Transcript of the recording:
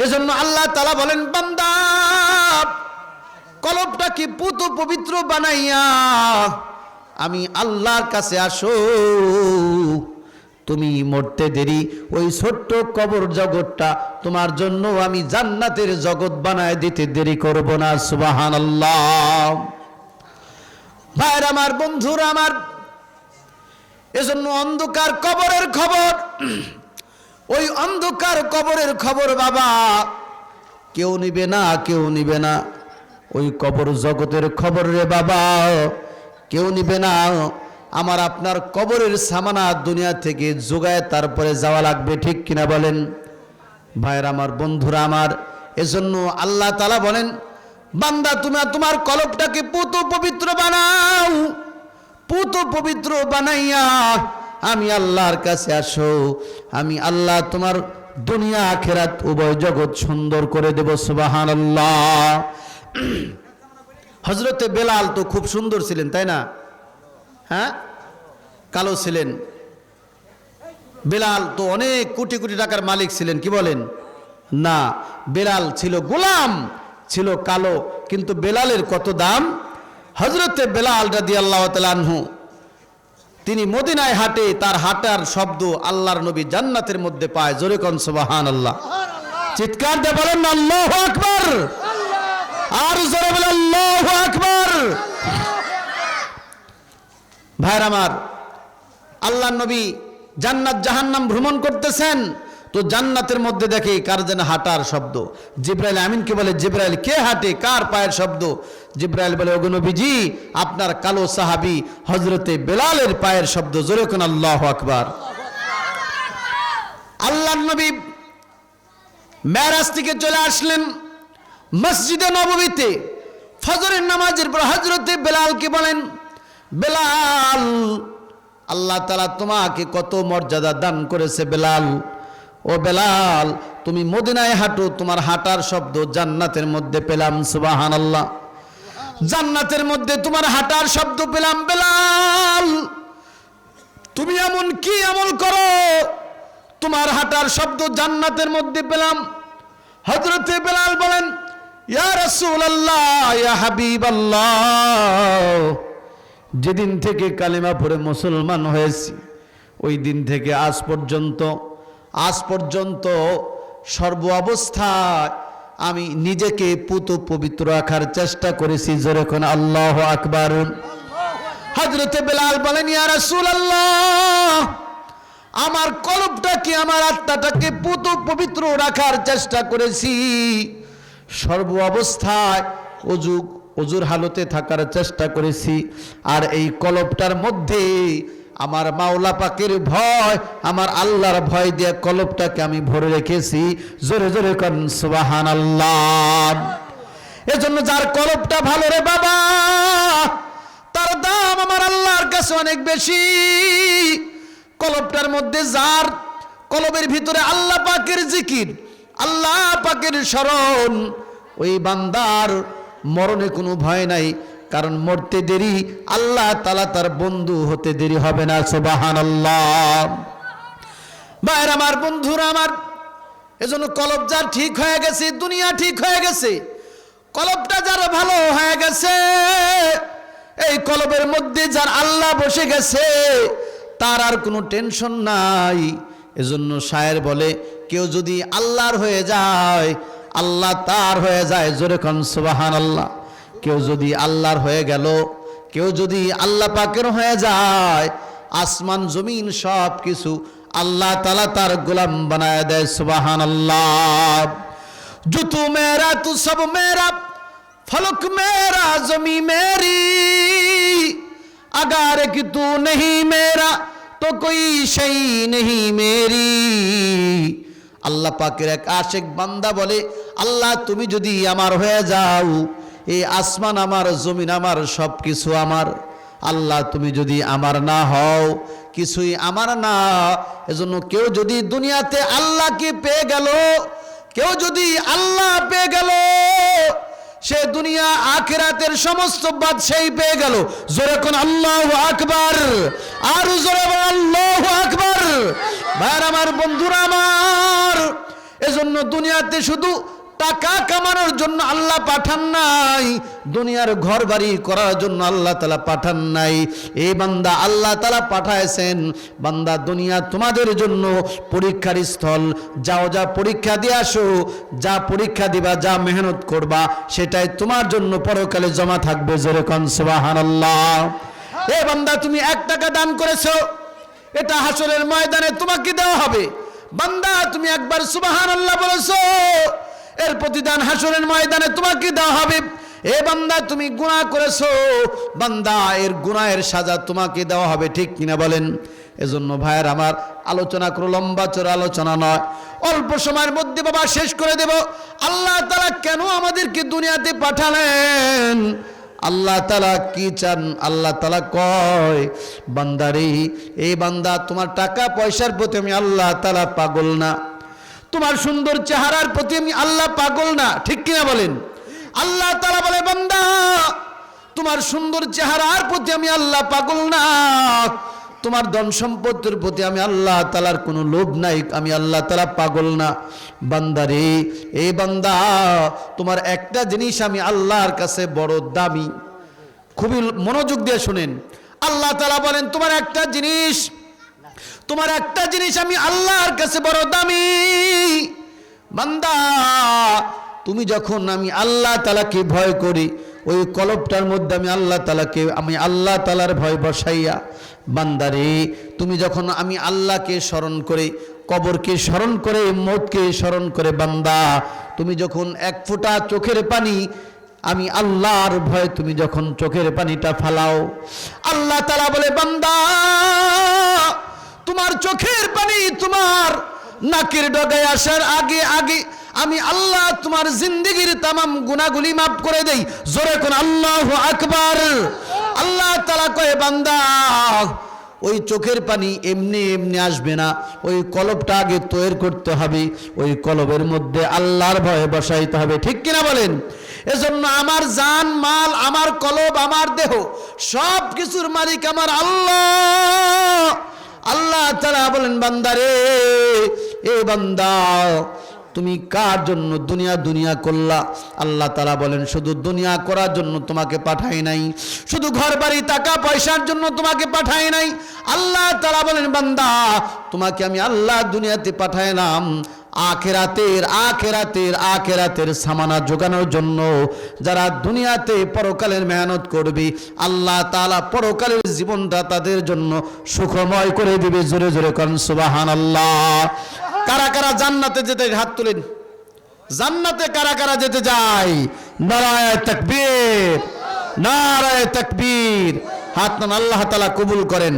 এজন্য আল্লাহ তাআলা বলেন, বান্দা কলবটা কি পুত পবিত্র বানাইয়া আমি আল্লাহর কাছে আসো। তুমি মরতে দেরি, ওই ছোট্ট কবর জগৎটা তোমার জন্য আমি জান্নাতের জগৎ বানায় দিতে দেরি করব না। সুবহানাল্লাহ। ভাইর আমার, বন্ধুরা আমার, এজন্য অন্ধকার কবরের খবর, ওই অন্ধকার কবরের খবর বাবা কেউ নিবে না, কেউ নিবে না। ওই কবর জগতের খবর রে বাবা কেউ নিবে না। আমার আপনার কবরের সামানা দুনিয়া থেকে যোগায় তারপরে যাওয়া লাগবে, ঠিক কিনা বলেন? ভাইরা আমার, বন্ধুরা আমার, এজন্য আল্লাহ তাআলা বলেন, বান্দা তুমি তোমার কলবটাকে পুত পবিত্র বানাও। পুত পবিত্র বানাইয়া আমি আল্লাহর কাছে আসো। আমি আল্লাহ তোমার দুনিয়া আখিরাত উভয় জগৎ সুন্দর করে দেব। সুবহানাল্লাহ। হযরতে বেলাল তো খুব সুন্দর ছিলেন, তাই না? হ্যাঁ, কালো ছিলেন। বেলাল তো অনেক কোটি কোটি টাকার মালিক ছিলেন, কি বলেন? না, বেলাল ছিল গোলাম, ছিল কালো, কিন্তু বেলালের কত দাম। হযরতে বেলাল রাদিয়াল্লাহু তাআলা আনহু তিনি মদিনায় হাঁটে, তার হাঁটার শব্দ আল্লাহর নবী জান্নাতের মধ্যে পায়। জোরে কোন সুবহানাল্লাহ। চিৎকার দিয়ে বলেন আল্লাহু আকবার। আর জোরে বলেন আল্লাহু আকবার। ভাইরা আমার, আল্লাহর নবী জান্নাত জাহান্নাম ভ্রমণ করতেছেন, তো জান্নাতের মধ্যে দেখে কার যেন হাঁটার শব্দ। জিবরাইল আমিনকে বলে, জিবরাইল কে হাঁটে, কার পায়ের শব্দ? জিবরাইল বলে, ওগো নবীজি আপনার কালো সাহাবী হযরতে বেলালের পায়ের শব্দ। জোরে কোন আল্লাহু আকবার। আল্লাহর নবী মেরাজ থেকে চলে আসলেন মসজিদে নববীতে। ফজরের নামাজের পর হযরতে বেলালকে বলেন, বেলাল আল্লাহ তাআলা তোমাকে কত মর্যাদা দান করেছে বেলাল। ও বেলাল, তুমি মদিনায় হাঁটো, তোমার হাঁটার শব্দ জান্নাতের মধ্যে পেলাম। সুবহানাল্লাহ। জান্নাতের মধ্যে তোমার হাঁটার শব্দ পেলাম। বেলাল তুমি এমন কি আমল করো, তোমার হাঁটার শব্দ জান্নাতের মধ্যে পেলাম। হযরতে বেলাল বলেন, ইয়া রাসূলুল্লাহ, ইয়া হাবিবাল্লাহ, যেদিন থেকে কালিমা পড়ে মুসলমান হয়েছি ওই দিন থেকে আজ পর্যন্ত সর্ব অবস্থায় আমি নিজেকে পুত পবিত্র রাখার চেষ্টা করেছি। জোরে কোন আল্লাহু আকবার। হযরতে বেলাল বলেন, ইয়া রাসূলুল্লাহ, আমার কলবটাকে, আমার আত্মাটাকে পুত পবিত্র রাখার চেষ্টা করেছি, সর্ব অবস্থায় ওযুর হালতে থাকার চেষ্টা করেছি। আর এই কলবটার মধ্যে আমার মাওলা পাকের ভয়, আমার আল্লাহর ভয় দিয়ে কলবটাকে আমি ভরে রেখেছি। জোরে জোরে কোন সুবহানাল্লাহ। এজন্য যার কলবটা ভালো রে বাবা, তার দাম আমার আল্লাহর কাছে অনেক বেশি। কলবটার মধ্যে যার কলবের ভিতরে আল্লাহ পাকের জিকির, আল্লাহ পাকের স্মরণ, ওই বান্দার মরণে কোনো ভয় নাই, কারণ মরতে দেরি, আল্লাহ তাআলা তার বন্ধু হতে দেরি হবে না। সুবহানাল্লাহ। ভাইরা আমার, বন্ধুরা আমার, এজন্য কলব যার ঠিক হয়ে গেছে, দুনিয়া ঠিক হয়ে গেছে। কলবটা যার ভালো হয়ে গেছে, এই কলবের মধ্যে যার আল্লাহ বসে গেছে, তার আর কোনো টেনশন নাই। এজন্য শায়ের বলে, কেউ যদি আল্লাহর হয়ে যায়, আল্লাহ তার হয়ে যায়। জোরে কোন সুবহানাল্লাহ। কেউ যদি আল্লাহর হয়ে গেল, কেউ যদি আল্লাহ পাকের হয়ে যায়, আসমান জমিন সব কিছু আল্লাহ তাআলা তার গোলাম বানায় দেয়। সুবহানাল্লাহ। जो तू मेरा तू सब मेरा, फलक मेरा जमी मेरी, अगर कि तू नहीं मेरा तो कोई शई नहीं मेरी। আল্লাহ পাকের এক আশিক বান্দা বলে, আল্লাহ তুমি যদি আমার হয়ে যাও, এই আসমান আমার, জমিন আমার, সব কিছু আমার। আল্লাহ তুমি যদি আমার না হও, কিছুই আমার না। এজন্য কেউ যদি দুনিয়াতে আল্লাহকে পেয়ে গেল, কেউ যদি আল্লাহ পেয়ে গেল, সে দুনিয়া আখিরাতের সমস্ত বাদশাহী পেয়ে গেল। জোরে কোন আল্লাহু আকবার। আর জোরে বল আল্লাহু আকবার। ভাইরা আমার, বন্ধুরা আমার, এজন্য দুনিয়াতে শুধু টাকা কামানোর জন্য আল্লাহ পাঠান নাই, দুনিয়ার ঘর বাড়ি করার জন্য আল্লাহ তাআলা পাঠান নাই। এই বান্দা আল্লাহ তাআলা পাঠাইছেন, বান্দা দুনিয়া তোমাদের জন্য পরীক্ষার স্থল। যাও, যা পরীক্ষা দিয়ে আসো, যা পরীক্ষা দিবা, যা মেহনত করবা, সেটাই তোমার জন্য পরকালে জমা থাকবে। জোরে কোন সুবহানাল্লাহ। এ বান্দা, তুমি 1 টাকা দান করেছো, এটা হাসরের ময়দানে তোমাকে দেওয়া হবে। বান্দা, তুমি একবার সুবহানাল্লাহ বলেছো, এর প্রতিদান হাসরের ময়দানে তোমাকে দেওয়া হবে। এ বান্দা, তুমি গুনাহ করেছো, বান্দা এর গুনাহের সাজা তোমাকে দেওয়া হবে। ঠিক কিনা বলেন? এজন্য ভাইয়ের আমার, আলোচনা করো, লম্বা চড়া আলোচনা নয়, অল্প সময়ের মধ্যে বাবা শেষ করে দেব। আল্লাহ তাআলা কেন আমাদেরকে দুনিয়াতে পাঠালেন? আল্লাহ তাআলা কি চান? আল্লাহ তাআলা কয়, বান্দারে, এই বান্দা, তোমার টাকা পয়সার প্রতি আমি আল্লাহ তাআলা পাগল না, তোমার সুন্দর চেহারার প্রতি আমি আল্লাহ পাগল না। ঠিক কিনা বলেন? আল্লাহ তাআলা বলে, বান্দা, তোমার সুন্দর চেহারার প্রতি আমি আল্লাহ পাগল না, তোমার ধন সম্পদের প্রতি আমি আল্লাহ তাআলার কোনো লোভ নাই, আমি আল্লাহ তাআলা পাগল না। বান্দারে, এই বান্দা, তোমার একটা জিনিস আমি আল্লাহর কাছে বড় দামি। খুবই মনোযোগ দিয়ে শুনেন। আল্লাহ তাআলা বলেন, তোমার একটা জিনিস আমি আল্লাহর কাছে বড় দামি। বান্দা, তুমি যখন আমি আল্লাহ তাআলাকে ভয় করি, ওই কলবটার মধ্যে আমি আল্লাহ তাআলার ভয় বসাইয়া, বান্দারে, তুমি যখন আমি আল্লাহকে স্মরণ করে, কবরকে স্মরণ করে, মৌতকে স্মরণ করে, বান্দা, তুমি যখন 1 ফোঁটা চোখের পানি আমি আল্লাহর ভয় তুমি যখন চোখের পানিটা ফালাও, আল্লাহ তাআলা বলে, বান্দা, তোমার চোখের পানি তোমার নাকের ডগায় আসার আগে আগে আমি আল্লাহ তোমার জিন্দেগির তামাম গুনাহগুলি মাফ করে দেই। জোরে কোন আল্লাহু আকবার। আল্লাহ তাআলা কয়, বান্দা, ওই চোখের পানি এমনি এমনি আসবে না, ওই কলবটা আগে তৈরি করতে হবে, ওই কলবের মধ্যে আল্লাহর ভয় বসাইতে হবে। ঠিক কিনা বলেন? এজন্য আমার জান মাল, আমার কলব, আমার দেহ, সব কিছুর মালিক আমার আল্লাহ। আল্লাহ তাআলা বলেন, বান্দারে, এ বান্দা, তুমি কার জন্য দুনিয়া করলা? আল্লাহ তাআলা বলেন, শুধু দুনিয়া করার জন্য তোমাকে পাঠাই নাই, শুধু ঘর বাড়ি টাকা পয়সার জন্য তোমাকে পাঠাই নাই। আল্লাহ তাআলা বলেন, বান্দা, তোমাকে আমি আল্লাহ দুনিয়াতে পাঠাইলাম আখেরাতের সামানা জোগানোর জন্য। যারা দুনিয়াতে পরকালের মেহনত করবে, আল্লাহ তাআলা পরকালের জীবনটা তাদের জন্য সুখময় করে দিবে। জোরে জোরে কোন সুবহানাল্লাহ। কারা কারা জান্নাতে যেতে, হাত তুলেন। জান্নাতে কারা কারা যেতে যায়? নারায়ে তাকবীর, নারায়ে তাকবীর। হাত নান, আল্লাহ তাআলা কবুল করেন।